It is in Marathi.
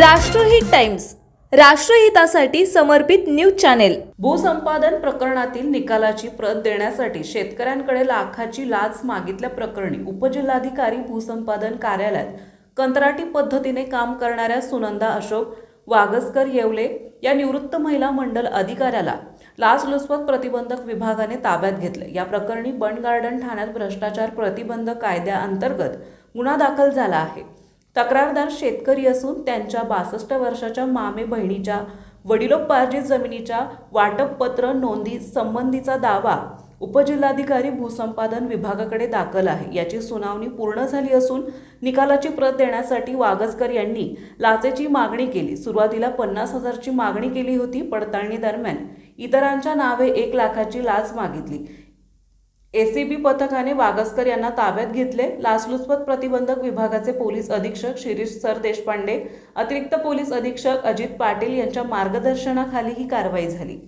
राष्ट्रहित टाइम्स, राष्ट्रहितासाठी समर्पित न्यूज चॅनेल। भूसंपादन प्रकरणातील निकालाची प्रत देण्यासाठी शेतकऱ्यांकडे लाखाची लाच मागितल्याप्रकरणी उपजिल्हाधिकारी भूसंपादन कार्यालयात कंत्राटी पद्धतीने काम करणाऱ्या सुनंदा अशोक वागसकर येवले या निवृत्त महिला मंडल अधिकाऱ्याला लाचलुचपत प्रतिबंधक विभागाने ताब्यात घेतले। या प्रकरणी बंड गार्डन ठाण्यात भ्रष्टाचार प्रतिबंधक कायद्याअंतर्गत गुन्हा दाखल झाला आहे। तक्रारदार शेतकरी असून त्यांच्या 62 वर्षाच्या मामे बहिणीच्या वडिलोपार्जित जमिनीच्या वाटपपत्र नोंदी संबंधीचा दावा उपजिल्हाधिकारी भूसंपादन विभागाकडे दाखल आहे। याची सुनावणी पूर्ण झाली असून निकालाची प्रत देण्यासाठी वागसकर यांनी लाचेची मागणी केली। सुरुवातीला 50,000ची मागणी केली होती। पडताळणी दरम्यान इतरांच्या नावे 1 लाखाची लाच मागितली। एसीबी पथकाने वागसकर यांना ताब्यात घेतले। लाचलुचपत प्रतिबंधक विभागाचे पोलीस अधीक्षक शिरीष सर देशपांडे, अतिरिक्त पोलीस अधीक्षक अजित पाटील यांच्या मार्गदर्शनाखाली ही कारवाई झाली।